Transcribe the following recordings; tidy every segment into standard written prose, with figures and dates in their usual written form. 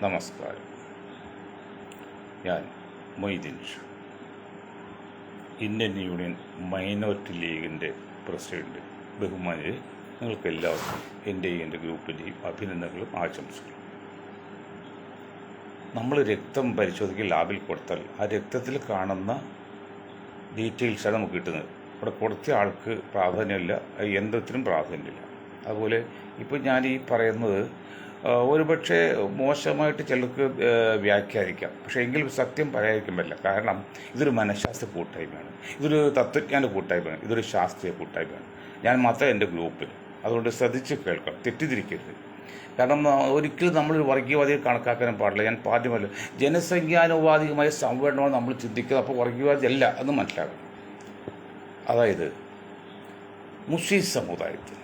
നമസ്കാരം. ഞാൻ Moideen Shah, Indian union minority ലീഗിൻ്റെ പ്രസിഡന്റ്. ബഹുമാനിയെ, നിങ്ങൾക്കെല്ലാവർക്കും എൻ്റെയും എൻ്റെ ഗ്രൂപ്പിൻ്റെയും അഭിനന്ദനങ്ങളും ആശംസകളും. നമ്മൾ രക്തം പരിശോധിക്കുക ലാബിൽ കൊടുത്താൽ ആ രക്തത്തിൽ കാണുന്ന ഡീറ്റെയിൽസാണ് നമുക്ക് കിട്ടുന്നത്. അവിടെ കൊടുത്ത ആൾക്ക് പ്രാധാന്യമില്ല, യന്ത്രത്തിനും പ്രാധാന്യമില്ല. അതുപോലെ ഇപ്പോൾ ഞാൻ ഈ പറയുന്നത് ഒരുപക്ഷെ മോശമായിട്ട് ചിലർക്ക് വ്യാഖ്യാനിക്കാം, പക്ഷേ എങ്കിലും സത്യം പറയാതിരിക്കാൻ പറ്റില്ല. കാരണം ഇതൊരു മനഃശാസ്ത്ര കൂട്ടായ്മയാണ്, ഇതൊരു തത്വജ്ഞാന കൂട്ടായ്മയാണ്, ഇതൊരു ശാസ്ത്രീയ കൂട്ടായ്മയാണ്. ഞാൻ മാത്രമേ എൻ്റെ ഗ്രൂപ്പിൽ. അതുകൊണ്ട് ശ്രദ്ധിച്ച് കേൾക്കാം, തെറ്റിദ്ധരിക്കരുത്. കാരണം ഒരിക്കലും നമ്മളൊരു വർഗീയവാദിയെ കണക്കാക്കാനും പാടില്ല. ഞാൻ പാഠ്യമല്ല, ജനസംഖ്യാനുപാതികമായ സംവരണമാണ് നമ്മൾ ചിന്തിക്കുന്നത്. അപ്പോൾ വർഗീയവാദി അല്ല എന്ന് മനസ്സിലാക്കണം. അതായത് മുസ്ലിം സമുദായത്തിൽ,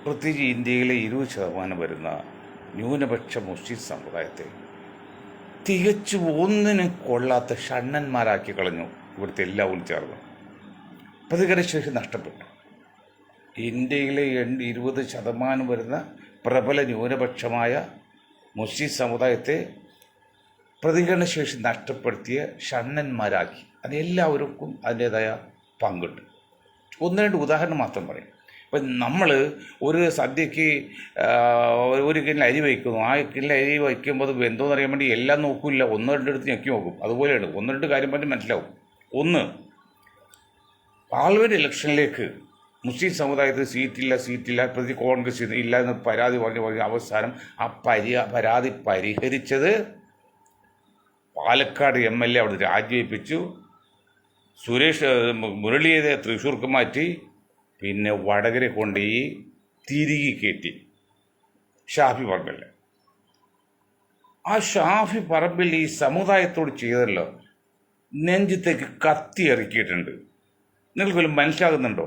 പ്രത്യേകിച്ച് ഇന്ത്യയിലെ 20% വരുന്ന ന്യൂനപക്ഷ മുസ്ലിം സമുദായത്തെ തികച്ചു ഒന്നിനും കൊള്ളാത്ത ഷണ്ണന്മാരാക്കി കളഞ്ഞു ഇവിടുത്തെ എല്ലാവരും ചേർന്ന്. പ്രതികരണശേഷി നഷ്ടപ്പെട്ടു. ഇന്ത്യയിലെ 20% വരുന്ന പ്രബല ന്യൂനപക്ഷമായ മുസ്ലിം സമുദായത്തെ പ്രതികരണശേഷി നഷ്ടപ്പെടുത്തിയ ഷണ്ണന്മാരാക്കി. അതെല്ലാവർക്കും അതിൻ്റേതായ പങ്കുണ്ട്. 1-2 ഉദാഹരണം മാത്രം പറയും. ഇപ്പം നമ്മൾ ഒരു സദ്യക്ക് ഒരു കിലോ അരി വയ്ക്കുന്നു. ആ കിലോ അരി വയ്ക്കുമ്പോൾ അത് എന്തോന്ന് അറിയാൻ വേണ്ടി എല്ലാം നോക്കില്ല, 1-2 എടുത്ത് ഞെക്കി നോക്കും. അതുപോലെയാണ് 1-2 കാര്യം പറഞ്ഞ് മനസ്സിലാവും. ഒന്ന്, പാർലമെൻറ്റ് ഇലക്ഷനിലേക്ക് മുസ്ലിം സമുദായത്തിൽ സീറ്റില്ല പ്രതി കോൺഗ്രസ് ഇല്ല എന്ന് പരാതി പറഞ്ഞ് അവസാനം ആ പരാതി പരിഹരിച്ചത് പാലക്കാട് MLA അവിടെ രാജിവെപ്പിച്ചു. മുരളിയെ തൃശ്ശൂർക്ക് മാറ്റി, പിന്നെ വടകര കൊണ്ട് തിരികെ കയറ്റി ഷാഫി പറമ്പിൽ. ആ ഷാഫി പറമ്പിൽ ഈ സമുദായത്തോട് ചെയ്തല്ലോ, നെഞ്ചത്തേക്ക് കത്തി ഇറക്കിയിട്ടുണ്ട്. നിങ്ങൾക്ക് മനസ്സിലാകുന്നുണ്ടോ?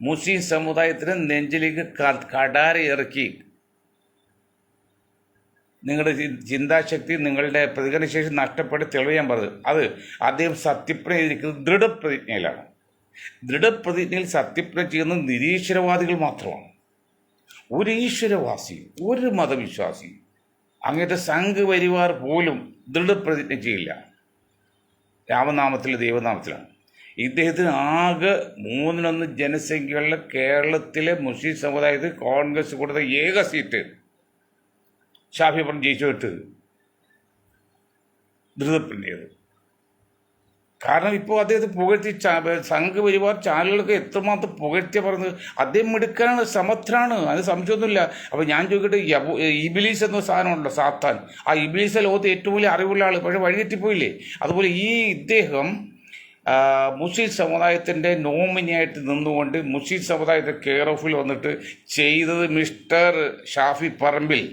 മുസ്ലിം സമുദായത്തിന് നെഞ്ചിലേക്ക് കടാര ഇറക്കി നിങ്ങളുടെ ചിന്താശക്തി, നിങ്ങളുടെ പ്രതികരണശേഷി നഷ്ടപ്പെട്ട് തെളിയാൻ പറഞ്ഞത്. അത് അദ്ദേഹം സത്യപ്രതിജ്ഞ ചെയ്തിരിക്കുന്നത് ദൃഢപ്രതിജ്ഞയിലാണ്. ദൃഢപ്രതിജ്ഞയിൽ സത്യപ്രതിജ്ഞ ചെയ്യുന്ന നിരീശ്വരവാദികൾ മാത്രമാണ്. ഒരു ഈശ്വരവാസി, ഒരു മതവിശ്വാസി, അങ്ങനത്തെ സംഘപരിവാർ പോലും ദൃഢപ്രതിജ്ഞ ചെയ്യില്ല. രാമനാമത്തിൽ ദൈവനാമത്തിലാണ്. ഇദ്ദേഹത്തിന് ആകെ 3-1 ജനസംഖ്യയുള്ള കേരളത്തിലെ മുസ്ലിം സമുദായത്തിൽ കോൺഗ്രസ് കൊടുത്ത ഏക സീറ്റ് ഷാഫി പറഞ്ഞു ജയിച്ചുവിട്ട് ദൃഢപ്രതിജ്ഞ ചെയ്തു. കാരണം ഇപ്പോൾ അദ്ദേഹത്തെ പുകഴ്ത്തി സംഘപരിവാർ ചാനലുകളൊക്കെ എത്രമാത്രം പുകഴ്ത്തിയ പറഞ്ഞത്. അദ്ദേഹം മിടുക്കനാണ്, സമർത്ഥനാണ്, അത് സംശയമൊന്നുമില്ല. അപ്പോൾ ഞാൻ ചോദിക്കട്ടെ, ഇബിലീസ് എന്ന സാധനമുണ്ടല്ലോ, സാത്താൻ. ആ ഇബിലീസ് ലോകത്ത് ഏറ്റവും വലിയ അറിവുള്ള ആൾ, പക്ഷേ വഴിതെറ്റിപ്പോയില്ലേ. അതുപോലെ ഇദ്ദേഹം മുസ്ലിം സമുദായത്തിൻ്റെ നോമിനിയായിട്ട് നിന്നുകൊണ്ട് മുസ്ലിം സമുദായത്തെ കെയർ ഓഫിൽ വന്നിട്ട് ചെയ്തത് മിസ്റ്റർ ഷാഫി പറമ്പിൽ,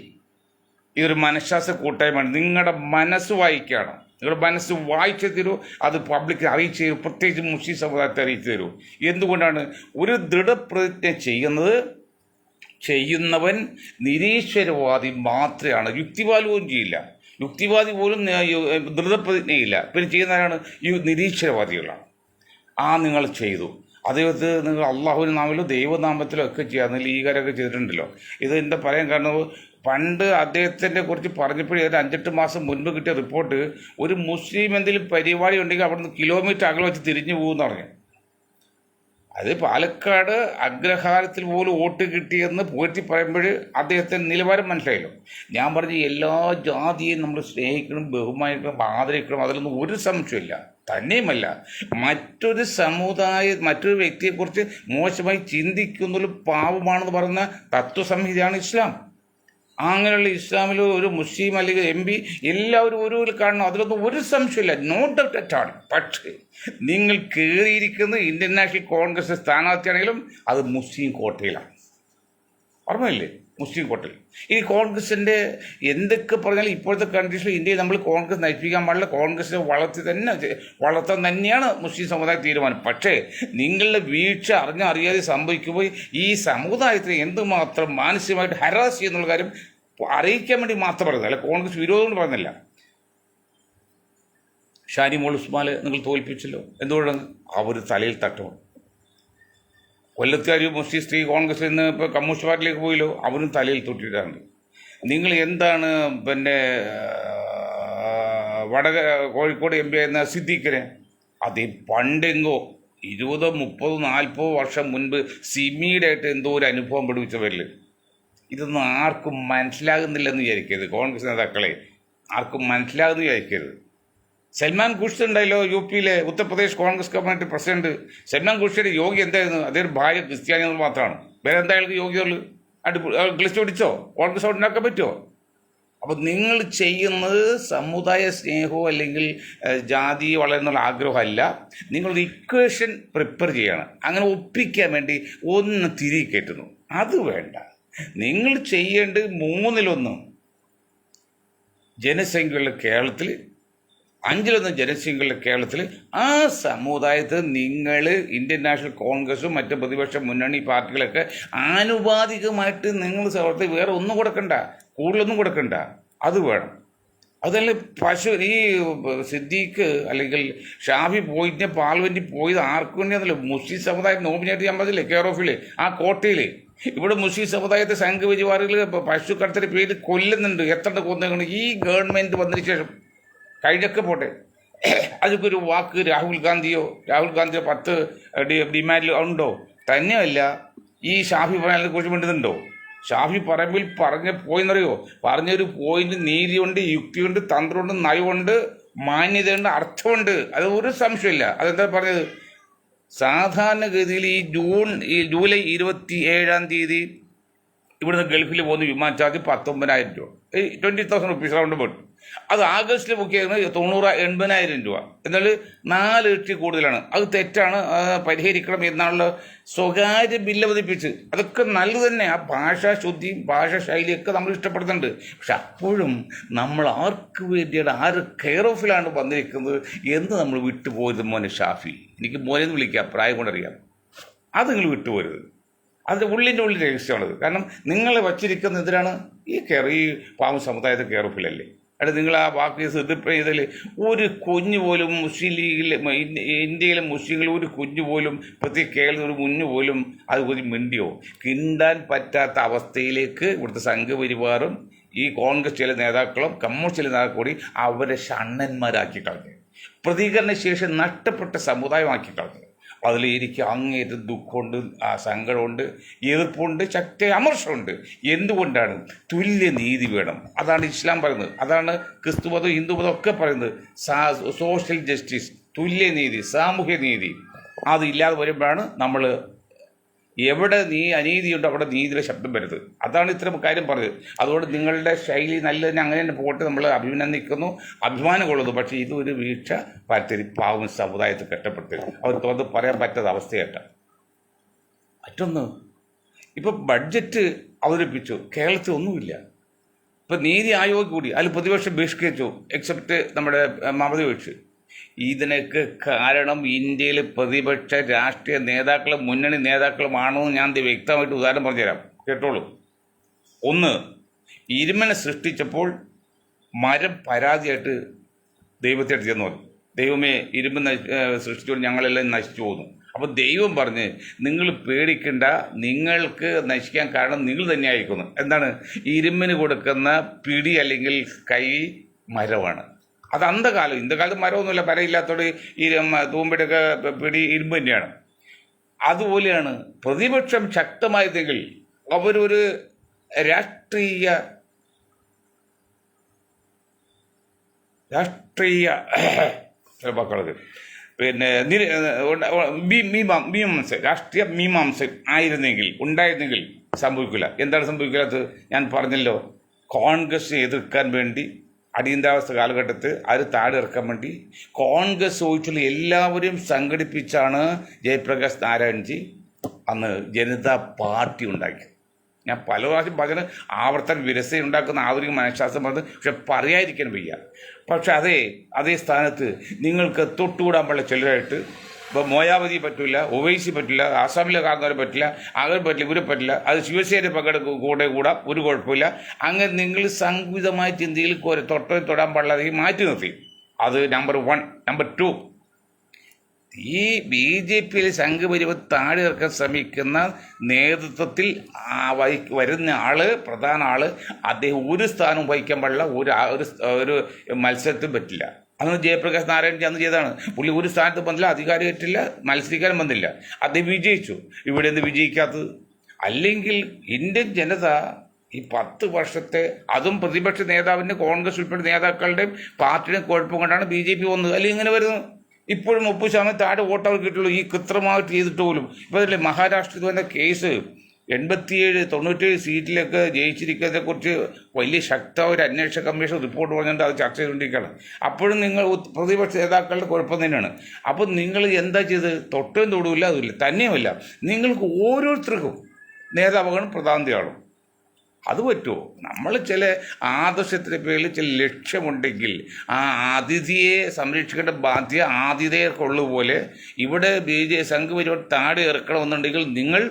ഇതൊരു മനഃശാസ്ത്ര കൂട്ടായ്മയാണ്. നിങ്ങളുടെ മനസ്സ് വായിക്കുകയാണ്. നിങ്ങളുടെ മനസ്സ് വായിച്ചു തരൂ, അത് പബ്ലിക്കിനെ അറിയിച്ചു തരൂ, പ്രത്യേകിച്ച് മുസ്ലിം സമുദായത്തെ അറിയിച്ചു തരൂ. എന്തുകൊണ്ടാണ് ഒരു ദൃഢപ്രതിജ്ഞ ചെയ്യുന്നവൻ നിരീശ്വരവാദി മാത്രമാണ്, യുക്തിവാദി പോലും ചെയ്യില്ല. യുക്തിവാദി പോലും ദൃഢപ്രതിജ്ഞയില്ല. പിന്നെ ചെയ്യുന്നവരാണ് ഈ നിരീശ്വരവാദികളാണ്. നിങ്ങൾ ചെയ്തു. അദ്ദേഹത്തെ നിങ്ങൾ അള്ളാഹുവിൻ്റെ നാമത്തിലോ ദൈവനാമത്തിലോ ഒക്കെ ചെയ്യാമെന്ന് ലീഗരൊക്കെ ചെയ്തിട്ടുണ്ടല്ലോ. ഇത് എന്താ പറയാൻ കാരണം, പണ്ട് അദ്ദേഹത്തിനെ കുറിച്ച് പറഞ്ഞപ്പോഴേ ഒരു 5-8 മാസം മുൻപ് കിട്ടിയ റിപ്പോർട്ട്, ഒരു മുസ്ലിം എന്തെങ്കിലും പരിപാടി ഉണ്ടെങ്കിൽ അവിടുന്ന് കിലോമീറ്റർ അകലെ വെച്ച് തിരിഞ്ഞു പോകുമെന്ന് പറഞ്ഞു. അത് പാലക്കാട് അഗ്രഹാരത്തിൽ പോലും വോട്ട് കിട്ടിയെന്ന് പുകഴ്ത്തി പറയുമ്പോൾ അദ്ദേഹത്തിൻ്റെ നിലവാരം മനസ്സിലായല്ലോ. ഞാൻ പറഞ്ഞ എല്ലാ ജാതിയെയും നമ്മൾ സ്നേഹിക്കണം, ബഹുമാനിക്കണം, ആദരിക്കണം, അതിലൊന്നും ഒരു സംശയമില്ല. തന്നെയുമല്ല, മറ്റൊരു വ്യക്തിയെക്കുറിച്ച് മോശമായി ചിന്തിക്കുന്നൊരു പാവമാണെന്ന് പറയുന്ന തത്വസംഹിതയാണ് ഇസ്ലാം. അങ്ങനെയുള്ള ഇസ്ലാമിൽ ഒരു മുസ്ലിം അല്ലെങ്കിൽ MP എല്ലാവരും ഒരു കാണണം, അതിലൊന്നും ഒരു സംശയമില്ല, നോ ഡൗട്ട് അറ്റ് ആൾ. പക്ഷേ നിങ്ങൾ കയറിയിരിക്കുന്നത് ഇന്ത്യൻ നാഷണൽ കോൺഗ്രസ് സ്ഥാനാർത്ഥിയാണെങ്കിലും അത് മുസ്ലിം കോട്ടയിലാണ്. ഓർമ്മയില്ലേ? മുസ്ലിം കോട്ടയിൽ. ഈ കോൺഗ്രസിൻ്റെ എന്തൊക്കെ പറഞ്ഞാലും ഇപ്പോഴത്തെ കണ്ടീഷനിൽ ഇന്ത്യയിൽ നമ്മൾ കോൺഗ്രസ് നയിപ്പിക്കാൻ പാടില്ല. കോൺഗ്രസിനെ വളർത്താൻ തന്നെയാണ് മുസ്ലിം സമുദായ തീരുമാനം. പക്ഷേ നിങ്ങളുടെ വീഴ്ച അറിയാതെ സംഭവിക്കുമ്പോൾ ഈ സമുദായത്തിന് എന്തുമാത്രം മാനസികമായിട്ട് ഹരാസ് ചെയ്യുന്നുള്ള കാര്യം അറിയിക്കാൻ വേണ്ടി മാത്രം പറയുന്നത്, അല്ല കോൺഗ്രസ് വിരോധം കൊണ്ട് പറയുന്നില്ല. ഷാനിമോൾ ഉസ്മാനെ നിങ്ങൾ തോൽപ്പിച്ചല്ലോ. എന്തുകൊണ്ടാണ്? അവർ തലയിൽ തട്ടുമാണ്. കൊല്ലത്തുകാരി മുസ്ലിം സ്ത്രീ കോൺഗ്രസിൽ നിന്ന് ഇപ്പോൾ കമ്മ്യൂണിസ്റ്റ് പാർട്ടിയിലേക്ക് പോയല്ലോ, അവരും തലയിൽ തൊട്ടിട്ടുണ്ട്. നിങ്ങൾ എന്താണ് പിന്നെ വടക കോഴിക്കോട് എം പി ആയിരുന്ന സിദ്ദീഖിനെ അത് പണ്ടെങ്കോ 20, 30, 40 വർഷം മുൻപ് സിമിയുടെ ആയിട്ട് എന്തോ ഒരു അനുഭവം പഠിപ്പിച്ചവരിൽ ഇതൊന്നും ആർക്കും മനസ്സിലാകുന്നില്ലെന്ന് വിചാരിക്കരുത്. കോൺഗ്രസ് നേതാക്കളെ ആർക്കും മനസ്സിലാകുന്ന വിചാരിക്കരുത്. സൽമാൻ ഖുർഷിദ് ഉണ്ടായല്ലോ, യു പിയിലെ ഉത്തർപ്രദേശ് കോൺഗ്രസ് കമ്മിറ്റി പ്രസിഡന്റ്. സൽമാൻ ഖുർഷിയുടെ യോഗ്യ എന്തായിരുന്നു? അദ്ദേഹം ഭാര്യ ക്രിസ്ത്യാനികൾ മാത്രമാണ്. വേറെ എന്താ അയാൾക്ക് യോഗ്യതകൾ? ലിസ്റ്റ് ഓടിച്ചോ? കോൺഗ്രസ് ഉണ്ടാക്കാൻ പറ്റുമോ? അപ്പം നിങ്ങൾ ചെയ്യുന്നത് സമുദായ സ്നേഹമോ അല്ലെങ്കിൽ ജാതി വളരുന്നുള്ള ആഗ്രഹമല്ല. നിങ്ങളൊരു ഇക്വേഷൻ പ്രിപ്പയർ ചെയ്യണം. അങ്ങനെ ഒപ്പിക്കാൻ വേണ്ടി ഒന്ന് തിരികെ കയറ്റുന്നു, അത് വേണ്ട. നിങ്ങൾ ചെയ്യേണ്ടത് 3-1 ജനസംഖ്യയുള്ള കേരളത്തിൽ, 5-1 ജനസംഖ്യയുള്ള കേരളത്തിൽ ആ സമുദായത്തിൽ നിങ്ങൾ ഇന്ത്യൻ നാഷണൽ കോൺഗ്രസും മറ്റ് പ്രതിപക്ഷ മുന്നണി പാർട്ടികളൊക്കെ ആനുപാതികമായിട്ട് നിങ്ങൾ സൗഹൃദത്തിൽ വേറെ ഒന്നും കൊടുക്കണ്ട, കൂടുതലൊന്നും കൊടുക്കണ്ട, അത് വേണം. അതല്ല ഈ സിദ്ദീഖ് അല്ലെങ്കിൽ ഷാഫി പോയിട്ട് പാർലമെന്റിൽ പോയത് ആർക്കു വേണ്ടിയാണല്ലോ? മുസ്ലിം സമുദായം നോമിനേറ്റ് ചെയ്യാൻ പറ്റില്ലേ? കെയർ ഓഫിൽ ആ കോട്ടയിൽ ഇവിടെ മുസ്ലിം സമുദായത്തെ സംഘപരിവാറുകൾ പശു കടത്തിന്റെ പേരിൽ കൊല്ലുന്നുണ്ട്. എത്ര കൊന്നുകൊണ്ട് ഈ ഗവൺമെന്റ് വന്നതിന് ശേഷം കഴിഞ്ഞൊക്കെ പോട്ടെ. അതൊക്കെ ഒരു വാക്ക് രാഹുൽ ഗാന്ധിയോ 10 ഡിമാൻഡിൽ ഉണ്ടോ? തന്നെയല്ല ഈ ഷാഫി പറയാനെ കുറിച്ച് വേണ്ടുന്നുണ്ടോ? ഷാഫി പറമ്പിൽ പോയെന്നറിയോ? പറഞ്ഞൊരു പോയിന്റ് നീതിയുണ്ട്, യുക്തിയുണ്ട്, തന്ത്രമുണ്ട്, നയമുണ്ട്, മാന്യതയുണ്ട്, അർത്ഥമുണ്ട്. അത് ഒരു സംശയമില്ല. അതെന്താ പറഞ്ഞത്? സാധാരണഗതിയിൽ ഈ ജൂലൈ 27 തീയതി ഇവിടുന്ന് ഗൾഫിൽ പോകുന്ന വിമാന ചാർജ് 19,000 രൂപ, 20,000 റുപ്പീസ് റൗണ്ട് ബോട്ട്. അത് ആഗസ്റ്റിൽ ബുക്ക് ചെയ്യുന്നത് 80,000 രൂപ. എന്നാൽ 4 ഇരട്ടി കൂടുതലാണ്. അത് തെറ്റാണ്, പരിഹരിക്കണം എന്നാണുള്ള സ്വകാര്യ ബില്ല് അവതരിപ്പിച്ച്. അതൊക്കെ നല്ലത് തന്നെ. ആ ഭാഷാശുദ്ധിയും ഭാഷാ ശൈലിയൊക്കെ നമ്മൾ ഇഷ്ടപ്പെടുന്നുണ്ട്. പക്ഷെ അപ്പോഴും നമ്മൾ ആർക്ക് വേണ്ടിയാണ്, ആര് കെയർ ഓഫിലാണ് വന്നിരിക്കുന്നത് എന്ന് നമ്മൾ വിട്ടുപോയത്. മോനെ ഷാഫി, എനിക്ക് മോനെന്ന് വിളിക്കാം, പ്രായം കൊണ്ടറിയാം. അത് നിങ്ങൾ വിട്ടുപോരുത്. അതിൻ്റെ ഉള്ളിൻ്റെ രഹസ്യമാണത്. കാരണം നിങ്ങൾ വച്ചിരിക്കുന്ന എന്തിനാണ്? ഈ പാവം സമുദായത്തെ കെയർ ഓഫിലല്ലേ? അത് നിങ്ങൾ ആ വാക്ക് ചെയ്തതിൽ ഒരു കുഞ്ഞു പോലും മുസ്ലിം ലീഗിൽ, ഇന്ത്യയിലെ മുസ്ലിങ്ങൾ ഒരു കുഞ്ഞു പോലും, പ്രത്യേക കേരളത്തിൽ ഒരു കുഞ്ഞു പോലും അത് ഒരു മിണ്ടിയോ? കിണ്ടാൻ പറ്റാത്ത അവസ്ഥയിലേക്ക് ഇവിടുത്തെ സംഘപരിവാറും ഈ കോൺഗ്രസ് ചില നേതാക്കളും കമ്മ്യൂണിസ്റ്റ് ചില നേതാക്കളും കൂടി അവരെ ഷണ്ണന്മാരാക്കി കളഞ്ഞു. പ്രതികരണശേഷി നഷ്ടപ്പെട്ട സമുദായമാക്കി കളഞ്ഞു. അതിൽ എനിക്ക് അങ്ങേറ്റം ദുഃഖമുണ്ട്, സങ്കടമുണ്ട്, എതിർപ്പുണ്ട്, ശക്തി അമർഷമുണ്ട്. എന്തുകൊണ്ടാണ്? തുല്യനീതി വേണം. അതാണ് ഇസ്ലാം പറയുന്നത്, അതാണ് ക്രിസ്തുമതം, ഹിന്ദുമതം ഒക്കെ പറയുന്നത്. സോഷ്യൽ ജസ്റ്റിസ്, തുല്യനീതി, സാമൂഹ്യ നീതി. അതില്ലാതെ വരുമ്പോഴാണ് നമ്മൾ എവിടെ അനീതിയുണ്ടോ അവിടെ നീതിയുടെ ശബ്ദം വരുന്നത്. അതാണ് ഇത്തരം കാര്യം പറഞ്ഞത്. അതുകൊണ്ട് നിങ്ങളുടെ ശൈലി നല്ലതിന് അങ്ങനെ തന്നെ പോയിട്ട് നമ്മൾ അഭിനന്ദിക്കുന്നു, അഭിമാനം കൊള്ളുന്നു. പക്ഷേ ഇതൊരു വീഴ്ച പറ്റരി പാവം സമുദായത്തിൽ കെട്ടപ്പെടുത്തി അവർ തുറന്ന് പറയാൻ പറ്റാത്ത അവസ്ഥയായിട്ട. മറ്റൊന്ന്, ഇപ്പം ബഡ്ജറ്റ് അവതരിപ്പിച്ചു, കേരളത്തിൽ ഒന്നുമില്ല. ഇപ്പം നീതി ആയോഗ് കൂടി അതിൽ പ്രതിപക്ഷം ബഹിഷ്കരിച്ചു, എക്സെപ്റ്റ് നമ്മുടെ മമത ഒഴിച്ച്. ഇതിനൊക്കെ കാരണം ഇന്ത്യയിലെ പ്രതിപക്ഷ രാഷ്ട്രീയ നേതാക്കളും മുന്നണി നേതാക്കളുമാണെന്ന് ഞാൻ വ്യക്തമായിട്ട് ഉദാഹരണം പറഞ്ഞുതരാം, കേട്ടോളൂ. ഒന്ന്, ഇരുമനെ സൃഷ്ടിച്ചപ്പോൾ മരം പരാതിയായിട്ട് ദൈവത്തെ അടുത്ത് ചെന്നു പറഞ്ഞു, ദൈവമേ ഇരുമ്പ് സൃഷ്ടിച്ചുകൊണ്ട് ഞങ്ങളെല്ലാം നശിച്ചു പോകുന്നു. അപ്പോൾ ദൈവം പറഞ്ഞ്, നിങ്ങൾ പേടിക്കേണ്ട, നിങ്ങൾക്ക് നശിക്കാൻ കാരണം നിങ്ങൾ തന്നെയായിരിക്കുന്നു. എന്താണ്? ഇരുമ്പിന് കൊടുക്കുന്ന പിടി അല്ലെങ്കിൽ കൈ മരമാണ്. അത് അന്ധകാലം, ഇന്നകാലത്ത് മരമൊന്നുമില്ല, മരമില്ലാത്തോട് ഈ തൂമ്പയുടെയൊക്കെ പിടി ഇരുമ്പ് തന്നെയാണ്. അതുപോലെയാണ് പ്രതിപക്ഷം ശക്തമായതെങ്കിൽ അവരൊരു രാഷ്ട്രീയ വാക്കുള്ളത് പിന്നെ മീമാംസ, രാഷ്ട്രീയ മീമാംസ ഉണ്ടായിരുന്നെങ്കിൽ സംഭവിക്കില്ല. എന്താണ് സംഭവിക്കാത്തത്? ഞാൻ പറഞ്ഞല്ലോ, കോൺഗ്രസ് എതിർക്കാൻ വേണ്ടി അടിയന്തരാവസ്ഥ കാലഘട്ടത്തിൽ അത് താഴെ ഇറക്കാൻ വേണ്ടി കോൺഗ്രസ് ഒഴിച്ചുള്ള എല്ലാവരെയും സംഘടിപ്പിച്ചാണ് ജയപ്രകാശ് നാരായൺജി അന്ന് ജനതാ പാർട്ടി ഉണ്ടാക്കിയത്. ഞാൻ പല പ്രാവശ്യം പറഞ്ഞ ആവർത്തന വിരസയുണ്ടാക്കുന്ന ആധുനിക മനഃശാസ്ത്രം പറഞ്ഞത്, പക്ഷെ പറയാതിരിക്കാൻ വയ്യ. പക്ഷെ അതേ സ്ഥാനത്ത് നിങ്ങൾക്ക് തൊട്ടുകൂടാൻ പാടില്ല ചിലരായിട്ട്. ഇപ്പോൾ മോയാവതി പറ്റില്ല, ഒവൈസി പറ്റില്ല, ആസാമിലെ കാരണവരെ പറ്റില്ല, അങ്ങനെ പറ്റില്ല, ഇവരെ പറ്റില്ല. അത് ശിവസേന കൂടാം, ഒരു കുഴപ്പമില്ല. അങ്ങനെ നിങ്ങൾ സംഘടിതമായ ചിന്തയിൽ തൊടാൻ പാടില്ലാതെ മാറ്റി നിർത്തി. അത് നമ്പർ 1. നമ്പർ 2, ഈ BJPയിൽ സംഘപരിവാർ താഴെ ഇറക്കാൻ ശ്രമിക്കുന്ന നേതൃത്വത്തിൽ വരുന്ന ആള്, പ്രധാന ആള്, അദ്ദേഹം ഒരു സ്ഥാനവും വഹിക്കാൻ പാടില്ല, ഒരു മത്സരത്തിൽ പറ്റില്ല. അന്ന് ജയപ്രകാശ് നാരായണജി അന്ന് ചെയ്തതാണ്. പുള്ളി ഒരു സ്ഥാനത്ത് വന്നില്ല, അധികാരം ഏറ്റില്ല, മത്സരിക്കാനും വന്നില്ല, അദ്ദേഹം വിജയിച്ചു. ഇവിടെ എന്ത് വിജയിക്കാത്തത്? അല്ലെങ്കിൽ ഇന്ത്യൻ ജനത ഈ 10 വർഷത്തെ, അതും പ്രതിപക്ഷ നേതാവിൻ്റെ, കോൺഗ്രസ് ഉൾപ്പെടെ നേതാക്കളുടെയും പാർട്ടിയുടെയും കുഴപ്പം കൊണ്ടാണ് BJP വന്നത്. അല്ലെങ്കിൽ ഇങ്ങനെ വരുന്നത്. ഇപ്പോഴും 30% താഴെ വോട്ട് അവർ കിട്ടുള്ളൂ, ഈ കൃത്രിമമായിട്ട് ചെയ്തിട്ട് പോലും. ഇപ്പോൾ അതല്ലേ മഹാരാഷ്ട്രയിൽ വന്ന കേസ്, 87-97 സീറ്റിലൊക്കെ ജയിച്ചിരിക്കുന്നതിനെക്കുറിച്ച് വലിയ ശക്തമായ ഒരു അന്വേഷണ കമ്മീഷൻ റിപ്പോർട്ട് പറഞ്ഞിട്ട് അത് ചർച്ച ചെയ്തുകൊണ്ടിരിക്കുകയാണ്. അപ്പോഴും നിങ്ങൾ പ്രതിപക്ഷ നേതാക്കളുടെ കുഴപ്പം തന്നെയാണ്. അപ്പം നിങ്ങൾ എന്താ ചെയ്ത്? തൊട്ടും തൊടുമില്ല, അതുമില്ല, തന്നെയുമില്ല. നിങ്ങൾക്ക് ഓരോരുത്തർക്കും നേതാവുകളും പ്രധാനതയാളും. അത് പറ്റുമോ? നമ്മൾ ചില ആദർശത്തിൻ്റെ പേരിൽ ചില ലക്ഷ്യമുണ്ടെങ്കിൽ ആ അതിഥിയെ സംരക്ഷിക്കേണ്ട ബാധ്യത ആതിഥേയർക്കുള്ളതുപോലെ ഇവിടെ സംഘപരിവാർ താഴെ ഇറക്കണമെന്നുണ്ടെങ്കിൽ നിങ്ങൾ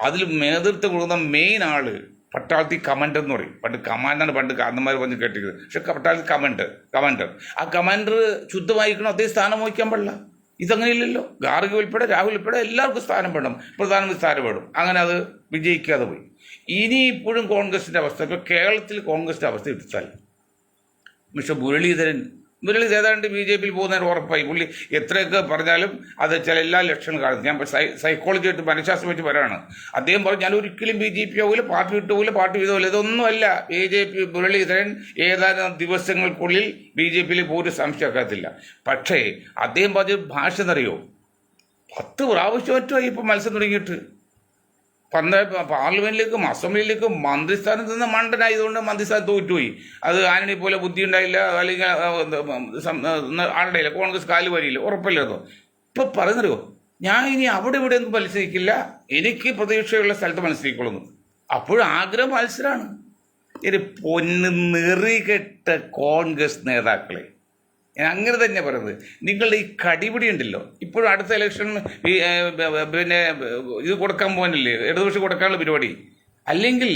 അതിൽ നേതൃത്വം കൊടുക്കുന്ന മെയിൻ ആള് പട്ടാളത്തിൽ കമാൻഡർ എന്ന് പറയും. പണ്ട് കമാൻഡറാണ് കാരണന്മാർ പറഞ്ഞ് കേട്ടിരിക്കുന്നത്. പക്ഷെ പട്ടാളത്തിൽ കമാൻഡർ ആ കമാൻഡർ ശുദ്ധമായിരിക്കണം, അതേ സ്ഥാനം വഹിക്കാൻ പാടില്ല. ഇതങ്ങനെയില്ലല്ലോ. ഗാർഗി ഉൾപ്പെടെ, രാഹുൽ ഉൾപ്പെടെ എല്ലാവർക്കും സ്ഥാനം വേണം, പ്രധാനമന്ത്രി സ്ഥാനം വേണം. അങ്ങനെ അത് വിജയിക്കാതെ പോയി. ഇനി ഇപ്പോഴും കോൺഗ്രസിൻ്റെ അവസ്ഥ, ഇപ്പോൾ കേരളത്തിൽ കോൺഗ്രസിൻ്റെ അവസ്ഥ എടുത്താൽ മിസ്റ്റർ മുരളീധരൻ ഏതാണ്ട് BJPയിൽ പോകുന്നതിന് ഉറപ്പായി. പുള്ളി എത്രയൊക്കെ പറഞ്ഞാലും അത് ചില എല്ലാ ലക്ഷണങ്ങളും കാണുന്നു. ഞാൻ സൈക്കോളജി ആയിട്ട് മനഃശാസ്ത്രം വെച്ച് പറയാണ്. അദ്ദേഹം പറഞ്ഞു, ഞാൻ ഒരിക്കലും BJP ആവില്ല, പാർട്ടി വിട്ടുപോകില്ല, പാർട്ടി വിധമില്ല. ഇതൊന്നുമല്ല. BJP മുരളീധരൻ ഏതാനും ദിവസങ്ങൾക്കുള്ളിൽ BJPയിൽ പോലും സംശയമാക്കത്തില്ല. പക്ഷേ അദ്ദേഹം പറഞ്ഞ ഭാഷ എന്നറിയോ? 10 പ്രാവശ്യം ഒറ്റമായി ഇപ്പോൾ മത്സരം തുടങ്ങിയിട്ട്. പാർലമെന്റിലേക്കും അസംബ്ലിയിലേക്കും മന്ത്രിസ്ഥാനത്ത് നിന്ന് മണ്ടനായതുകൊണ്ട് മന്ത്രിസ്ഥാനം തോറ്റുപോയി. അത് ആന്റണി പോലെ ബുദ്ധി ഉണ്ടായില്ല, അല്ലെങ്കിൽ ആളുടെ കോൺഗ്രസ് കാല് വരിയില്ല, ഉറപ്പില്ലതോ. ഇപ്പം പറയുന്നറിയോ, ഞാൻ ഇനി അവിടെ ഇവിടെ ഒന്നും മത്സരിക്കില്ല, എനിക്ക് പ്രതീക്ഷയുള്ള സ്ഥലത്ത് മത്സരിക്കുള്ളൂ. അപ്പോഴും ആഗ്രഹം മത്സരമാണ്. ഒരു പൊന്ന് നെറികെട്ട കോൺഗ്രസ് നേതാക്കളെ, ഞാൻ അങ്ങനെ തന്നെ പറയുന്നത്. നിങ്ങളുടെ ഈ കടിപിടി ഉണ്ടല്ലോ, ഇപ്പോഴും അടുത്ത ഇലക്ഷൻ പിന്നെ ഇത് കൊടുക്കാൻ പോകാനില്ലേ, ഇടതുപക്ഷം കൊടുക്കാനുള്ള പരിപാടി. അല്ലെങ്കിൽ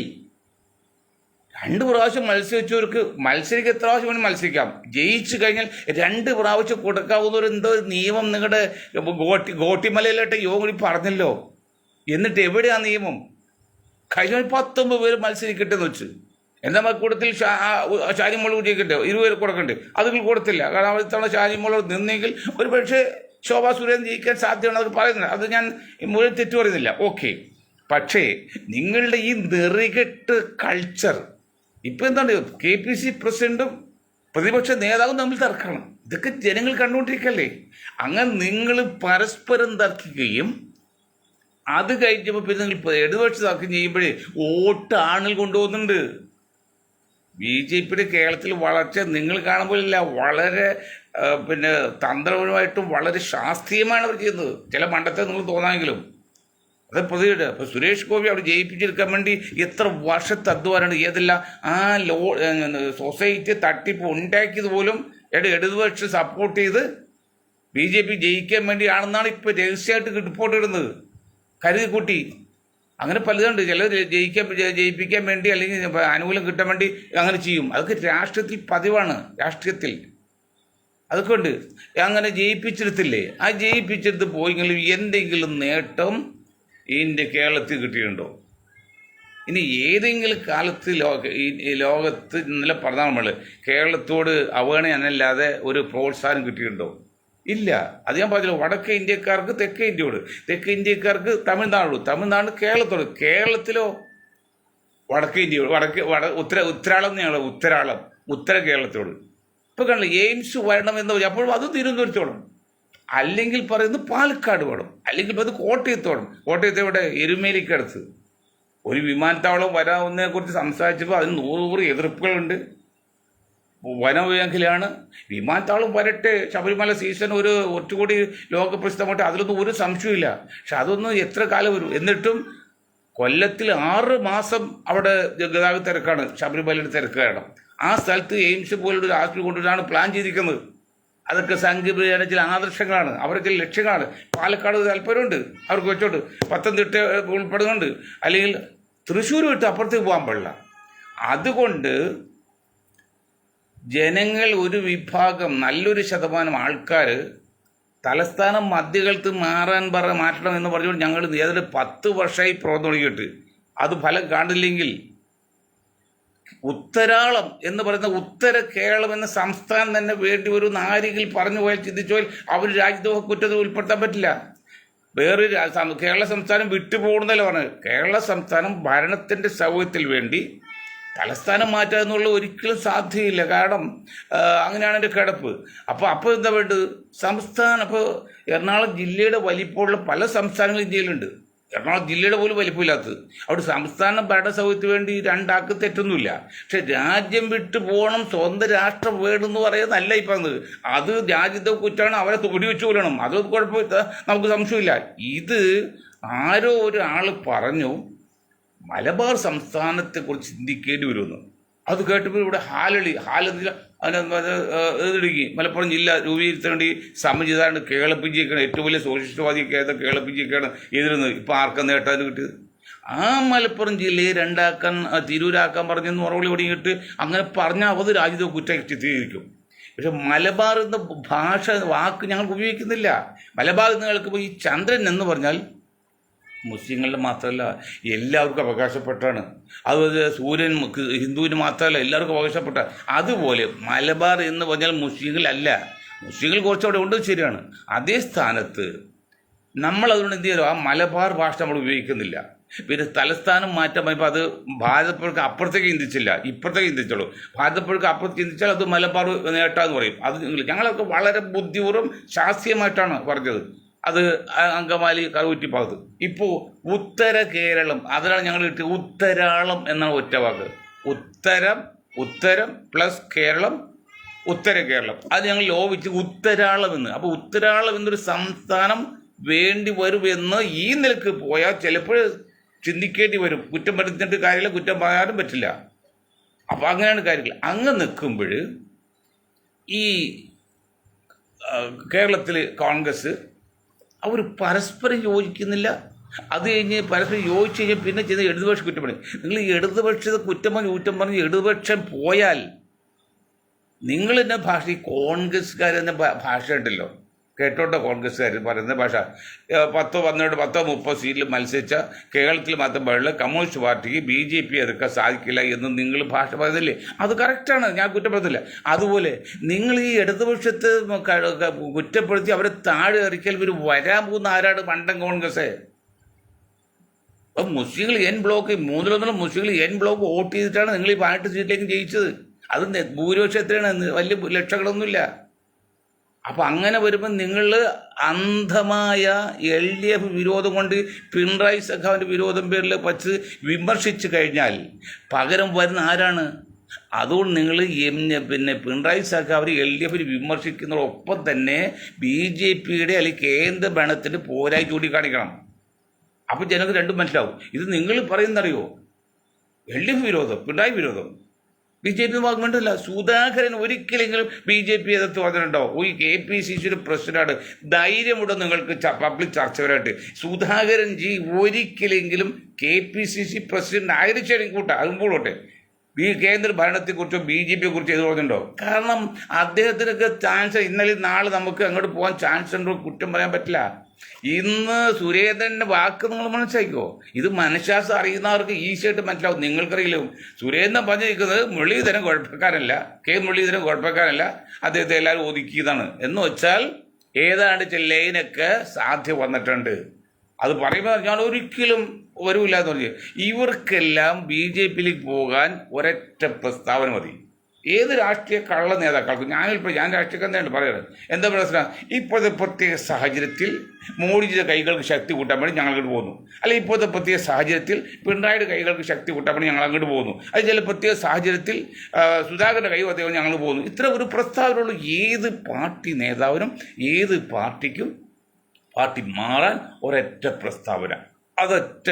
2 പ്രാവശ്യം മത്സരിച്ചവർക്ക് മത്സരിക്കുക, എത്ര പ്രാവശ്യം വേണമെങ്കിൽ മത്സരിക്കാം. ജയിച്ചു കഴിഞ്ഞാൽ 2 പ്രാവശ്യം കൊടുക്കാവുന്ന ഒരു എന്തോ നിയമം നിങ്ങളുടെ ഗോട്ടിമലയിലോട്ട് യോഗം പറഞ്ഞല്ലോ. എന്നിട്ട് എവിടെയാണ് നിയമം? കഴിഞ്ഞ 19 പേര് മത്സരിക്കട്ടെന്ന് വെച്ച്. എന്താ കൂട്ടത്തിൽ ഷാനിമോൾ വിജയിക്കട്ടെ, 20 പേര് കൊടുക്കണ്ടേ? അതിൽ കൊടുത്തില്ല. കാരണം ഇത്തവണ ഷാനിമോൾ നിന്നെങ്കിൽ ഒരു പക്ഷേ ശോഭാ സുരേന്ദ്രൻ ജയിക്കാൻ സാധ്യതയാണ്, അത് പറയുന്നത്. അത് ഞാൻ മുഴുവൻ തെറ്റു പറയുന്നില്ല, ഓക്കെ. പക്ഷേ നിങ്ങളുടെ ഈ നെറികെട്ട് കൾച്ചർ, ഇപ്പം എന്താണ്, KPC പ്രസിഡന്റും പ്രതിപക്ഷ നേതാവും തമ്മിൽ തർക്കണം. ഇതൊക്കെ ജനങ്ങൾ കണ്ടുകൊണ്ടിരിക്കല്ലേ. അങ്ങനെ നിങ്ങൾ പരസ്പരം തർക്കിക്കുകയും അത് കഴിഞ്ഞപ്പോൾ പിന്നെ നിങ്ങൾ ഇടതുപക്ഷ തർക്കം ചെയ്യുമ്പോഴേ വോട്ട് ആണിൽ കൊണ്ടുപോകുന്നുണ്ട്. BJPയുടെ കേരളത്തിൽ വളർച്ച നിങ്ങൾ കാണുമ്പോഴില്ല, വളരെ പിന്നെ തന്ത്രപരമായിട്ടും വളരെ ശാസ്ത്രീയമാണ് അവർ ചെയ്യുന്നത്. ചില മണ്ടത്തെ നിങ്ങൾ തോന്നാമെങ്കിലും അത് പ്രതിയുടെ. ഇപ്പോൾ സുരേഷ് ഗോപി അവിടെ ജയിപ്പിച്ചെടുക്കാൻ വേണ്ടി എത്ര വർഷത്തെ അധ്വാനമാണ്. ഏതെല്ലാം ആ സൊസൈറ്റി തട്ടിപ്പ് ഉണ്ടാക്കിയത് പോലും ഇടതുപക്ഷം സപ്പോർട്ട് ചെയ്ത് BJP ജയിക്കാൻ വേണ്ടിയാണെന്നാണ് ഇപ്പോൾ രഹസ്യമായിട്ട് റിപ്പോർട്ട് ഇടുന്നത്. കരുതി കൂട്ടി അങ്ങനെ പലതുണ്ട്. ചിലർ ജയിപ്പിക്കാൻ വേണ്ടി അല്ലെങ്കിൽ ആനുകൂല്യം കിട്ടാൻ വേണ്ടി അങ്ങനെ ചെയ്യും. അതൊക്കെ രാഷ്ട്രീയത്തിൽ പതിവാണ്. രാഷ്ട്രീയത്തിൽ അതൊക്കെ ഉണ്ട്. അങ്ങനെ ജയിപ്പിച്ചെടുത്തില്ലേ, ആ ജയിപ്പിച്ചെടുത്ത് പോയെങ്കിലും എന്തെങ്കിലും നേട്ടം ഇന്ത്യ കേരളത്തിൽ കിട്ടിയിട്ടുണ്ടോ? ഇനി ഏതെങ്കിലും കാലത്ത് ലോകത്ത് ഇന്നലെ പറഞ്ഞ നമ്മൾ കേരളത്തോട് അവഗണനയല്ലാതെ ഒരു പ്രോത്സാഹനം കിട്ടിയിട്ടുണ്ടോ? ഇല്ല. അത് ഞാൻ പറഞ്ഞല്ലോ, വടക്കേ ഇന്ത്യക്കാർക്ക് തെക്കേ ഇന്ത്യയോട്, തെക്കേ ഇന്ത്യക്കാർക്ക് തമിഴ്നാട് കേരളത്തോട്, കേരളത്തിലോ വടക്കേ ഇന്ത്യയോട്, ഉത്തരാളം ഞങ്ങൾ ഉത്തര കേരളത്തോട്. ഇപ്പം കാണില്ല, എയിംസ് വരണം എന്ന് പറയും, അപ്പോഴും അത് തിരുവനന്തപുരത്തോളം, അല്ലെങ്കിൽ പറയുന്നത് പാലക്കാട് വേണം, അല്ലെങ്കിൽ അത് കോട്ടയത്തോളം. കോട്ടയത്തെ ഇവിടെ എരുമേലിക്കടുത്ത് ഒരു വിമാനത്താവളം വരാവുന്നതിനെ കുറിച്ച് സംസാരിച്ചപ്പോൾ അതിന് 100 എതിർപ്പുകളുണ്ട്. വനമേഖലയാണ്, വിമാനത്താവളം വരട്ടെ, ശബരിമല സീസൺ ഒറ്റുകൂടി ലോകപ്രസിദ്ധമായിട്ട്, അതിലൊന്നും ഒരു സംശയമില്ല. പക്ഷെ അതൊന്നും എത്ര കാലം വരും? എന്നിട്ടും കൊല്ലത്തിൽ 6 മാസം അവിടെ ഗതാഗത തിരക്കാണ്, ശബരിമലയുടെ തിരക്ക് കാരണം. ആ സ്ഥലത്ത് എയിംസ് പോലുള്ള ഒരു ആശുപത്രി കൊണ്ടുവരാനാണ് പ്ലാൻ ചെയ്തിരിക്കുന്നത്. അതൊക്കെ സംഘപരിവാര ചില ആദർശങ്ങളാണ്, അവരുടെ ചില ലക്ഷ്യങ്ങളാണ്. പാലക്കാട് താല്പര്യമുണ്ട് അവർക്ക് വെച്ചോട്ട്, പത്തനംതിട്ട ഉൾപ്പെടുന്നുണ്ട്, അല്ലെങ്കിൽ തൃശ്ശൂർ വിട്ട് അപ്പുറത്തേക്ക് പോകാൻ പാടില്ല. അതുകൊണ്ട് ജനങ്ങൾ ഒരു വിഭാഗം, നല്ലൊരു ശതമാനം ആൾക്കാർ തലസ്ഥാനം മധ്യകാലത്ത് മാറ്റണം എന്ന് പറഞ്ഞുകൊണ്ട് ഞങ്ങൾ ഏതൊരു 10 വർഷമായി പ്രവർത്തനം തുടങ്ങിയിട്ട് അത് ഫലം കാണില്ലെങ്കിൽ ഉത്തരാളം എന്ന് പറയുന്ന ഉത്തര കേരളം എന്ന സംസ്ഥാനം തന്നെ വേണ്ടി ഒരു ആരെങ്കിലും പറഞ്ഞു പോയാൽ ചിന്തിച്ചു അവർ രാജ്യദ്രോഹ കുറ്റത്തിൽ ഉൾപ്പെടുത്താൻ പറ്റില്ല. വേറൊരു കേരള സംസ്ഥാനം വിട്ടുപോകുന്നതല്ല പറഞ്ഞത്. കേരള സംസ്ഥാനം ഭരണത്തിൻ്റെ സൗകര്യത്തിൽ വേണ്ടി തലസ്ഥാനം മാറ്റുക എന്നുള്ള ഒരിക്കലും സാധ്യതയില്ല. കാരണം അങ്ങനെയാണ് എൻ്റെ കിടപ്പ്. അപ്പോൾ എന്താ വേണ്ടത്? സംസ്ഥാനം ഇപ്പോൾ എറണാകുളം ജില്ലയുടെ വലിപ്പമുള്ള പല സംസ്ഥാനങ്ങളും ഇന്ത്യയിലുണ്ട്. എറണാകുളം ജില്ലയുടെ പോലും വലിപ്പമില്ലാത്തത്. അവിടെ സംസ്ഥാന ഭരണ സൗകര്യത്തിന് വേണ്ടി രണ്ടാൾക്ക് തെറ്റൊന്നുമില്ല. പക്ഷെ രാജ്യം വിട്ടു പോകണം, സ്വന്തം രാഷ്ട്രം വേണമെന്ന് പറയുന്നതല്ല ഇപ്പം അത്. അത് രാജ്യത്തെ കുറ്റാണ്, അവരെ വെടിവെച്ച് കൊല്ലണം. അത് കുഴപ്പമില്ല, നമുക്ക് സംശയമില്ല. ഇത് ആരോ ഒരാൾ പറഞ്ഞു മലബാർ സംസ്ഥാനത്തെക്കുറിച്ച് ചിന്തിക്കേണ്ടി വരുമെന്ന്. അത് കേട്ടപ്പോൾ ഇവിടെ എതിടുക്കി മലപ്പുറം ജില്ല രൂപീകരിക്കാൻ വേണ്ടി സമ്മതിദാണ്ട് കേളപ്പിജിയൊക്കെയാണ് ഏറ്റവും വലിയ സോഷ്യലിസ്റ്റ്വാദിയൊക്കെ ആയത്. കേളപ്പിജിയൊക്കെയാണ് എതിരുന്നത്. ഇപ്പം ആർക്കും നേട്ടാൻ കിട്ടിയത്? ആ മലപ്പുറം ജില്ലയെ രണ്ടാക്കാൻ തിരൂരാക്കാൻ പറഞ്ഞെന്ന് മറുപടി തുടങ്ങിയിട്ട് അങ്ങനെ പറഞ്ഞാൽ അത് രാജ്യത്തെ കുറ്റം ചിത്രീകരിക്കും. പക്ഷെ മലബാർ എന്ന വാക്ക് ഞങ്ങൾക്ക് ഉപയോഗിക്കുന്നില്ല. മലബാർ എന്ന് കേൾക്കുമ്പോൾ ഈ ചന്ദ്രൻ എന്ന് പറഞ്ഞാൽ മുസ്ലിങ്ങളുടെ മാത്രമല്ല എല്ലാവർക്കും അവകാശപ്പെട്ടാണ്. അതുപോലെ സൂര്യൻ ഹിന്ദുവിന് മാത്രമല്ല എല്ലാവർക്കും അവകാശപ്പെട്ട. അതുപോലെ മലബാർ എന്ന് പറഞ്ഞാൽ മുസ്ലിങ്ങളല്ല, മുസ്ലിങ്ങൾ കുറച്ചവിടെ ഉണ്ട്, ശരിയാണ്. അതേ സ്ഥാനത്ത് നമ്മൾ അതുകൊണ്ട് എന്ത് ചെയ്യാലോ ആ മലബാർ ഭാഷ നമ്മൾ ഉപയോഗിക്കുന്നില്ല. പിന്നെ തലസ്ഥാനം മാറ്റാൻ പറയുമ്പോൾ അത് ഭാരതപ്പുഴക്ക് അപ്പുറത്തേക്ക് ചിന്തിച്ചില്ല, ഇപ്പുറത്തേക്ക് ചിന്തിച്ചുള്ളൂ. ഭാരതപ്പുഴക്ക് അപ്പുറത്ത് ചിന്തിച്ചാൽ അത് മലബാർ നേട്ടാന്ന് പറയും. അത് ഞങ്ങളൊക്കെ വളരെ ബുദ്ധിപൂർവ്വം ശാസ്ത്രീയമായിട്ടാണ് പറഞ്ഞത്. അത് അങ്കമാലി കറുകുറ്റിപ്പാകത്ത്. ഇപ്പോൾ ഉത്തര കേരളം, അതിലാണ് ഞങ്ങൾ കിട്ടിയത് ഉത്തരാളം എന്നാണ് ഒറ്റ വാക്ക്. ഉത്തരം പ്ലസ് കേരളം, ഉത്തര കേരളം. അത് ഞങ്ങൾ ലോപിച്ച് ഉത്തരാളം എന്ന്. അപ്പോൾ ഉത്തരാളം എന്നൊരു സംസ്ഥാനം വേണ്ടി വരുമെന്ന് ഈ നിലക്ക് പോയാൽ ചിലപ്പോൾ ചിന്തിക്കേണ്ടി വരും. കുറ്റം പറഞ്ഞിട്ട് കാര്യമില്ല, കുറ്റം പറയാനും പറ്റില്ല. അപ്പോൾ അങ്ങനെയാണ് കാര്യങ്ങൾ. അങ്ങ് നിൽക്കുമ്പോൾ ഈ കേരളത്തിൽ കോൺഗ്രസ് അവർ പരസ്പരം യോജിക്കുന്നില്ല. അത് കഴിഞ്ഞ് പരസ്പരം യോജിച്ച് കഴിഞ്ഞാൽ പിന്നെ ചെയ്ത് ഇടതുപക്ഷം കുറ്റം പറയും. നിങ്ങൾ ഈ ഇടതുപക്ഷത്തെ കുറ്റം പറഞ്ഞ് ഇടതുപക്ഷം പോയാൽ നിങ്ങൾ തന്നെ ഭാഷ, ഈ കോൺഗ്രസ്സുകാർ തന്നെ ഭാഷ ഉണ്ടല്ലോ, കേട്ടോട്ടെ. കോൺഗ്രസ്സുകാർ പറയുന്ന ഭാഷ 10, 12, 10, 30 സീറ്റിൽ മത്സരിച്ച കേരളത്തിൽ മാത്രം പാടില്ല, കമ്മ്യൂണിസ്റ്റ് പാർട്ടിക്ക് BJP എതിർക്കാൻ സാധിക്കില്ല എന്ന് നിങ്ങൾ ഭാഷ പറയുന്നില്ലേ? അത് കറക്റ്റാണ്, ഞാൻ കുറ്റപ്പെടുത്തില്ല. അതുപോലെ നിങ്ങൾ ഈ ഇടതുപക്ഷത്തെ കുറ്റപ്പെടുത്തി അവരെ താഴെ ഇറക്കിയാൽ ഇവർ വരാൻ പോകുന്ന ആരാണ്? മണ്ടൻ കോൺഗ്രസ്. അപ്പം മുസ്ലിങ്ങൾ ബ്ലോക്ക് 3-1 മുസ്ലിങ്ങൾ ബ്ലോക്ക് വോട്ട് ചെയ്തിട്ടാണ് നിങ്ങൾ ഈ 18 സീറ്റിലേക്ക് ജയിച്ചത്. അത് ഭൂരിപക്ഷം എത്രയാണ്? വലിയ ലക്ഷങ്ങളൊന്നുമില്ല. അപ്പം അങ്ങനെ വരുമ്പോൾ നിങ്ങൾ അന്ധമായ LDF വിരോധം കൊണ്ട് പിണറായി സഖാവിൻ്റെ വിരോധം പേരിൽ വച്ച് വിമർശിച്ചു കഴിഞ്ഞാൽ പകരം വരുന്ന ആരാണ്? അതുകൊണ്ട് നിങ്ങൾ പിണറായി സഖാവിന് LDFിന് വിമർശിക്കുന്നതോടൊപ്പം തന്നെ BJPയുടെ അല്ലെങ്കിൽ കേന്ദ്ര ഭരണത്തിന് പോരായി ചൂണ്ടിക്കാണിക്കണം. അപ്പം ജനങ്ങൾക്ക് രണ്ടും മനസ്സിലാവും. ഇത് നിങ്ങൾ പറയുന്നറിയോ? LDF വിരോധം, പിണറായി വിരോധം, BJP ഭാഗമല്ല. സുധാകരൻ ഒരിക്കലെങ്കിലും BJP എതിർത്ത് പറഞ്ഞിട്ടുണ്ടോ? ഈ KPCCയുടെ പ്രസിഡന്റാണ്, ധൈര്യമുണ്ടോ നിങ്ങൾക്ക് പബ്ലിക് ചർച്ചകരായിട്ട്? സുധാകരൻ ജി ഒരിക്കലെങ്കിലും KPCC പ്രസിഡന്റ് ആയിരിക്കും കൂട്ട അതുമ്പോഴോട്ടെ ഈ കേന്ദ്ര ഭരണത്തെക്കുറിച്ചോ BJPയെ കുറിച്ച് എതിർ പറഞ്ഞിട്ടുണ്ടോ? കാരണം അദ്ദേഹത്തിനൊക്കെ ചാൻസ് ഇന്നലെ നാളെ നമുക്ക് അങ്ങോട്ട് പോകാൻ ചാൻസ് ഉണ്ടോ? കുറ്റം പറയാൻ പറ്റില്ല. ഇന്ന് സുരേന്ദ്രൻ്റെ വാക്ക് നിങ്ങൾ മനസ്സിലാക്കിക്കോ. ഇത് മനഃശാസ്ത്രം അറിയുന്നവർക്ക് ഈസിയായിട്ട് മനസ്സിലാവും. നിങ്ങൾക്കറിയില്ലോ സുരേന്ദ്രൻ പറഞ്ഞിരിക്കുന്നത് മുരളീധരൻ കുഴപ്പക്കാരല്ല, മുരളീധരൻ കുഴപ്പക്കാരല്ല, അദ്ദേഹത്തെ എല്ലാവരും ഒതുക്കിയതാണ് എന്ന് വെച്ചാൽ ഏതാണ്ട് ചില ലൈനൊക്കെ സാധ്യം വന്നിട്ടുണ്ട്. അത് പറയുമ്പോൾ ഞാൻ ഒരിക്കലും വരൂല്ല എന്ന് പറഞ്ഞു. ഇവർക്കെല്ലാം BJPയിലേക്ക് പോകാൻ ഒരൊറ്റ പ്രസ്താവന മതി. ഏത് രാഷ്ട്രീയ കള്ള നേതാക്കൾക്കും ഞാൻ രാഷ്ട്രീയക്കാരനായിട്ട് പറയുന്നത് എന്താ പ്രശ്നം? ഇപ്പോഴത്തെ പ്രത്യേക സാഹചര്യത്തിൽ മോഡിജിയുടെ കൈകൾക്ക് ശക്തി കൂട്ടാൻ വേണ്ടി ഞങ്ങൾ അങ്ങോട്ട് പോകുന്നു, അല്ലെങ്കിൽ ഇപ്പോഴത്തെ പ്രത്യേക സാഹചര്യത്തിൽ പിണറായിയുടെ കൈകൾക്ക് ശക്തി കൂട്ടാൻ വേണ്ടി ഞങ്ങൾ അങ്ങോട്ട് പോകുന്നു, അത് ചില പ്രത്യേക സാഹചര്യത്തിൽ സുധാകരൻ്റെ കൈ അദ്ദേഹം ഞങ്ങൾ പോകുന്നു. ഇത്ര ഒരു പ്രസ്താവനയുള്ള ഏത് പാർട്ടി നേതാവിനും ഏത് പാർട്ടിക്കും പാർട്ടി മാറാൻ ഒരൊറ്റ പ്രസ്താവന, അതൊറ്റ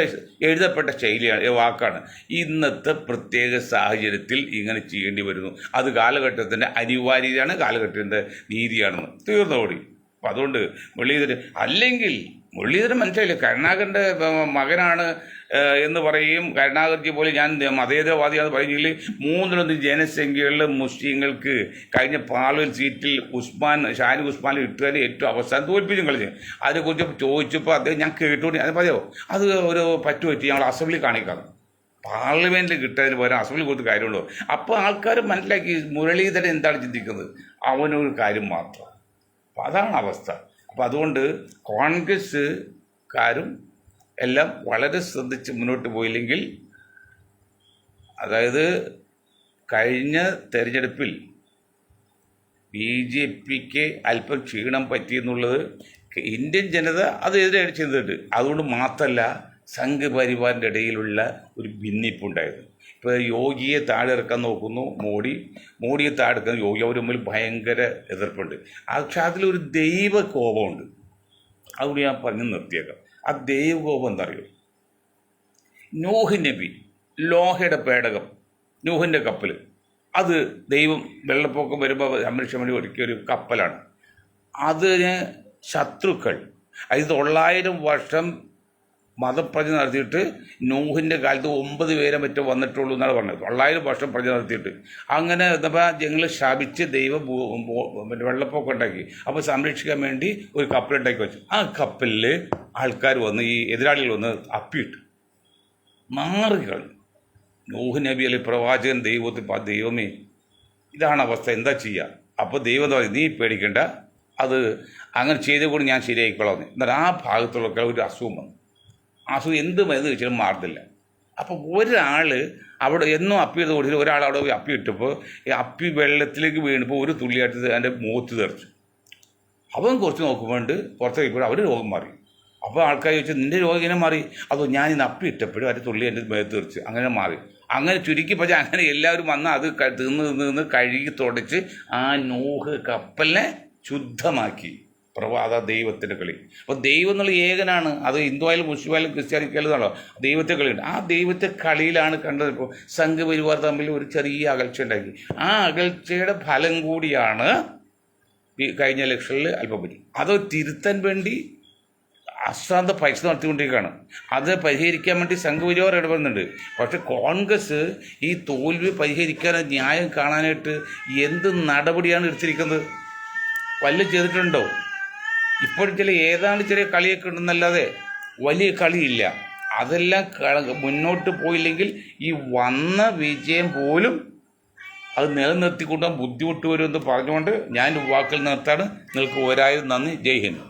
എഴുതപ്പെട്ട ശൈലിയാണ്, വാക്കാണ്. ഇന്നത്തെ പ്രത്യേക സാഹചര്യത്തിൽ ഇങ്ങനെ ചെയ്യേണ്ടി വരുന്നു. അത് കാലഘട്ടത്തിൻ്റെ അനിവാര്യതയാണ്, കാലഘട്ടത്തിൻ്റെ നീതിയാണെന്ന് തീർന്നോടി. അപ്പം അതുകൊണ്ട് മുരളീധരൻ അല്ലെങ്കിൽ മുരളീധരൻ മനസ്സിലായില്ലേ, കരുണാകരൻ്റെ മകനാണ് എന്ന് പറയും. കരുണാകരജി പോലെ ഞാൻ മതേതരവാദിയാണെന്ന് പറയുമെങ്കിൽ 3-1 ജനസംഖ്യകളിൽ മുസ്ലിങ്ങൾക്ക് കഴിഞ്ഞ പാർലമെന്റ് സീറ്റിൽ ഷാനിഖ് ഉസ്മാൻ ഇട്ടുകാരെ ഏറ്റവും അവസാനം തോൽപ്പിച്ചും കളിച്ച്. അതിനെക്കുറിച്ച് ചോദിച്ചപ്പോൾ അദ്ദേഹം ഞാൻ കേട്ടുകൊണ്ട് അത് പറയാമോ അത് ഒരു പറ്റുപറ്റി ഞങ്ങൾ അസംബ്ലി കാണിക്കാം. പാർലമെൻറ്റിൽ കിട്ടാൻ പോരാ അസംബ്ലി കൊടുത്ത് കാര്യമുള്ളൂ. അപ്പോൾ ആൾക്കാർ മനസ്സിലാക്കി മുരളീധരൻ എന്താണ് ചിന്തിക്കുന്നത്, അവനൊരു കാര്യം മാത്രം. അപ്പം അതാണ് അവസ്ഥ. അപ്പം അതുകൊണ്ട് കോൺഗ്രസ്സുകാരും എല്ലാം വളരെ ശ്രദ്ധിച്ച് മുന്നോട്ട് പോയില്ലെങ്കിൽ, അതായത് കഴിഞ്ഞ തെരഞ്ഞെടുപ്പിൽ BJPക്ക് അല്പം ക്ഷീണം പറ്റിയെന്നുള്ളത് ഇന്ത്യൻ ജനത അതെതിരെ ചെയ്തിട്ടുണ്ട്. അതുകൊണ്ട് മാത്രമല്ല സംഘ് പരിവാറിൻ്റെ ഇടയിലുള്ള ഒരു ഭിന്നിപ്പുണ്ടായിരുന്നു. ഇപ്പോൾ യോഗിയെ താഴെ ഇറക്കാൻ നോക്കുന്നു മോഡിയെ താഴെ ഇറക്കുന്ന യോഗി, അവർ തമ്മിൽ ഭയങ്കര എതിർപ്പുണ്ട്. പക്ഷെ അതിലൊരു ദൈവകോപമുണ്ട്. അതുകൊണ്ട് ഞാൻ പറഞ്ഞു നിർത്തിയേക്കാം. ആ ദൈവകോപം എന്താ അറിയോ, നൂഹ് നബി ലോഹയുടെ പേടകം, നൂഹിൻ്റെ കപ്പൽ, അത് ദൈവം വെള്ളപ്പൊക്കം വരുമ്പോൾ സംരക്ഷിക്കാൻ വേണ്ടി ഒരുക്കിയൊരു കപ്പലാണ്. അതിന് ശത്രുക്കൾ 900 വർഷം മതപ്രച നടത്തിയിട്ട് നൂഹിൻ്റെ കാലത്ത് 9 പേരെ മറ്റോ വന്നിട്ടുള്ളൂ എന്നാണ് പറഞ്ഞത്. 900 വർഷം പ്രച നടത്തിയിട്ട് അങ്ങനെ ഞങ്ങൾ ശപിച്ച് ദൈവം വെള്ളപ്പൊക്കം ഉണ്ടാക്കി. അപ്പോൾ സംരക്ഷിക്കാൻ വേണ്ടി ഒരു കപ്പലുണ്ടാക്കി വെച്ചു. ആ കപ്പലിൽ ആൾക്കാർ വന്ന്, ഈ എതിരാളികൾ വന്ന് അപ്പിയിട്ട് മാറിക്കളഞ്ഞു. നൂഹ് നബി അല്ലെ പ്രവാചകൻ ദൈവമേ ഇതാണ് അവസ്ഥ, എന്താ ചെയ്യുക? അപ്പോൾ ദൈവം എന്താ പറയും, നീ പേടിക്കേണ്ട, അത് അങ്ങനെ ചെയ്തുകൊണ്ട് ഞാൻ ശരിയായിക്കൊള്ളാം. എന്നാൽ ആ ഭാഗത്തുള്ള ഒരു അസുഖം വന്നു. അസുഖം എന്ത് മരുന്ന് കഴിച്ചാലും മാറുന്നില്ല. അപ്പോൾ ഒരാൾ അവിടെ എന്നും അപ്പി ചെയ്ത് കൊടുത്തിട്ട് ഒരാൾ അവിടെ പോയി അപ്പി ഇട്ടപ്പോൾ ഈ അപ്പി വെള്ളത്തിലേക്ക് വീണപ്പോൾ ഒരു തുള്ളിയായിട്ട് അതിൻ്റെ മുഖത്ത് തെറിച്ചു. അവൻ കുറച്ച് നോക്കുമ്പോണ്ട് പുറത്തേക്ക് പോയി അവർ രോഗം മാറി. അപ്പോൾ ആൾക്കാർ ചോദിച്ചു, നിൻ്റെ രോഗം ഇങ്ങനെ മാറി? അതോ ഞാൻ ഇന്ന് അപ്പി ഇട്ടപ്പോഴും അതിൻ്റെ തുള്ളി എൻ്റെ മുഖത്ത് തെറിച്ച് അങ്ങനെ മാറി. അങ്ങനെ ചുരുക്കി പക്ഷേ അങ്ങനെ എല്ലാവരും വന്ന് അത് തിന്ന് കഴുകി തുടച്ച് ആ നൂഹ് കപ്പലിനെ ശുദ്ധമാക്കി. ദൈവത്തിൻ്റെ കളി. അപ്പോൾ ദൈവം എന്നുള്ള ഏകനാണ്. അത് ഹിന്ദു ആയാലും മുസ്ലിം ആയാലും ക്രിസ്ത്യാനിക്കായാലും എന്നാണല്ലോ ദൈവത്തെ കളിയുണ്ട്. ആ ദൈവത്തെ കളിയിലാണ് കണ്ടത്. ഇപ്പോൾ സംഘ് പരിവാർ തമ്മിൽ ഒരു ചെറിയ അകൽച്ച ഉണ്ടാക്കി. ആ അകൽച്ചയുടെ ഫലം കൂടിയാണ് ഈ കഴിഞ്ഞ ഇലക്ഷനിൽ അല്പം പറ്റി. അത് തിരുത്താൻ വേണ്ടി അശ്രാന്ത പൈസ നടത്തിക്കൊണ്ടിരിക്കുകയാണ്. അത് പരിഹരിക്കാൻ വേണ്ടി സംഘ് പരിവാർ ഇടപെടുന്നുണ്ട്. പക്ഷെ കോൺഗ്രസ് ഈ തോൽവി പരിഹരിക്കാൻ ന്യായം കാണാനായിട്ട് എന്ത് നടപടിയാണ് എടുത്തിരിക്കുന്നത്? വല്ലതും ചെയ്തിട്ടുണ്ടോ? ഇപ്പോഴും ഏതാണ്ട് ചെറിയ കളിയൊക്കെ ഉണ്ടെന്നല്ലാതെ വലിയ കളിയില്ല. അതെല്ലാം മുന്നോട്ട് പോയില്ലെങ്കിൽ ഈ വന്ന വിജയം പോലും അത് നിലനിർത്തിക്കൊണ്ടാൻ ബുദ്ധിമുട്ട് വരുമെന്ന് പറഞ്ഞുകൊണ്ട് ഞാൻ വാക്കിൽ നിർത്താണ്. നിങ്ങൾക്ക് 1000 നന്ദി. ജയ് ഹിന്ദ്.